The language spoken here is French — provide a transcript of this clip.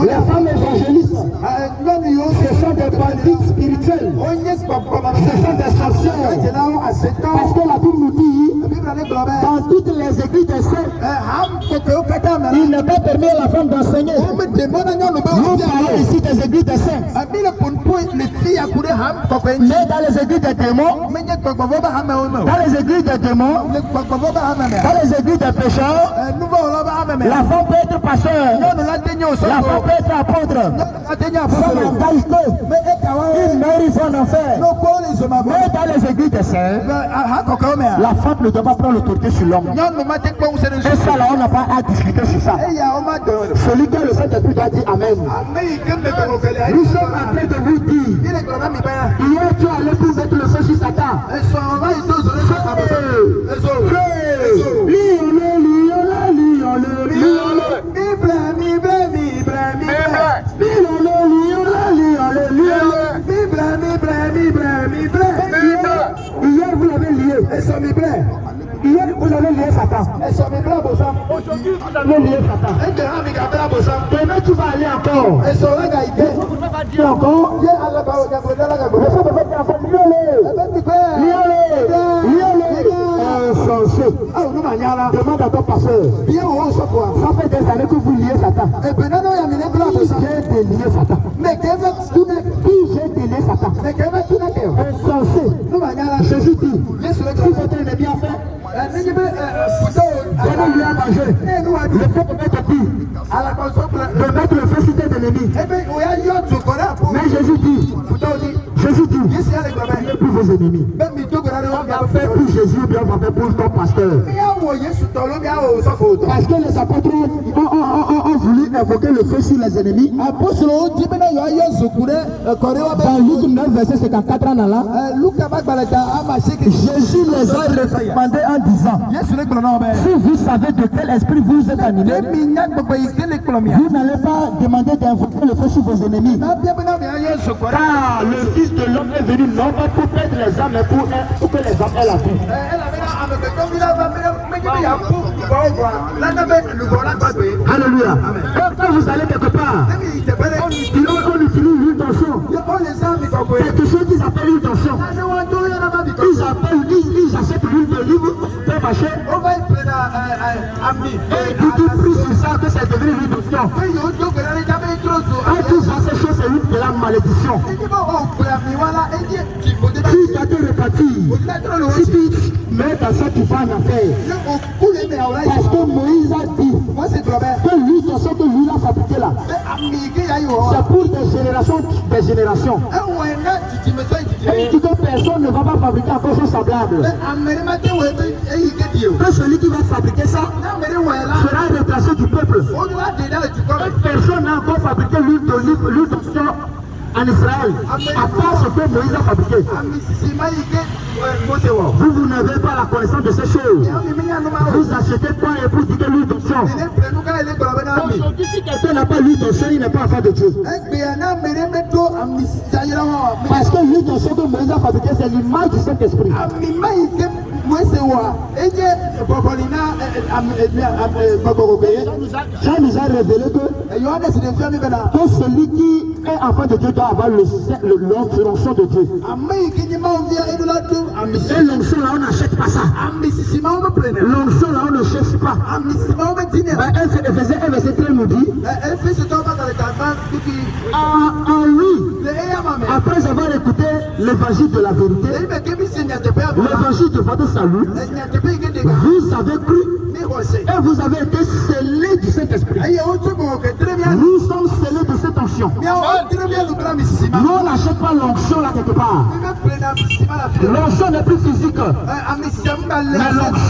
Les femmes évangélistes, ce sont des bandits spirituels. Ce sont des sorcières. Parce que la Bible nous dit, dans toutes les églises des saints, il n'est pas permis à la femme d'enseigner. Nous parlons ici des églises des saints. Mais dans les églises des démons, dans les églises des démons, dans les églises des pécheurs, la femme peut être pasteur, la femme peut être apôtre. Ça n'engage que une mère il faut en enfer. Mais dans les églises des saints, la femme ne doit pas prendre l'autorité sur l'homme. Et ça là, on n'a pas à discuter sur ça. Celui qui a le Saint-Esprit doit dire Amen. Nous sommes en train de vous dire, hier tu allais pour mettre le feu sur Satan. Hier vous l'avez lié. Hier vous avez lié Satan. Aujourd'hui vous avez lié Satan. Demain tu vas aller encore. Vous ne pas dire encore. Demande à ton pasteur. Ça fait des années que vous liez Satan. J'ai délié Satan. J'ai délié Satan. Insensé. Jésus dit, si votre ennemi est bien fait, donnez-lui à manger. Le fait de mettre de mettre le feu sur tes ennemis. Mais Jésus dit, priez pour vos ennemis. On va faire pour Jésus ou bien on va faire pour ton pasteur. Parce que les apôtres ont voulu invoquer le feu sur les ennemis. Dans Luc 9, verset 54 en allant, Jésus les a demandé en disant, si vous savez de quel esprit vous êtes animé, vous n'allez pas demander d'invoquer le feu sur vos ennemis. Car le Fils de l'homme est venu non pas pour perdre les âmes, mais pour que les âmes aient la vie. Alléluia. Quand vous allez quelque part, on utilise l'huile d'onction. Quelque chose qu'ils appellent l'huile d'onction. Ils achètent l'huile d'olive pour marcher. Et tu pries sur ça que c'est devenu l'huile d'onction. Quand tu vois ces choses, c'est l'huile de la malédiction. Si tu as été reparti, si tu mets dans ça, tu vas en enfer. Parce que Moïse a dit que l'huile d'onction que lui a fabriqué là, c'est pour des générations. Et il dit que personne ne va pas fabriquer encore chose semblable. Que celui qui va fabriquer ça sera retracé du peuple. Personne n'a encore fabriqué l'huile d'onction en Israël, à part ce que Moïse a fabriqué. Vous n'avez pas la connaissance de ces choses. Vous achetez quoi et vous dites l'huile d'onction. Aujourd'hui, si quelqu'un n'a pas l'huile d'onction, il n'est pas enfant de Dieu. Parce que l'huile d'onction que Moïse a fabriqué, c'est l'image du Saint-Esprit. Jean nous a révélé que celui qui est enfant de Dieu doit avoir l'onction de Dieu. Et l'onction là, on n'achète pas ça. L'onction là, on ne cherche pas. Ephésiens 1 verset 13 nous dit, en lui, après avoir écouté l'évangile de la vérité, l'évangile de votre salut, vous avez cru et vous avez été scellés du Saint-Esprit. Nous sommes scellés de cette onction. Nous on n'achète pas l'onction là quelque part. L'onction n'est plus physique. Mais l'onction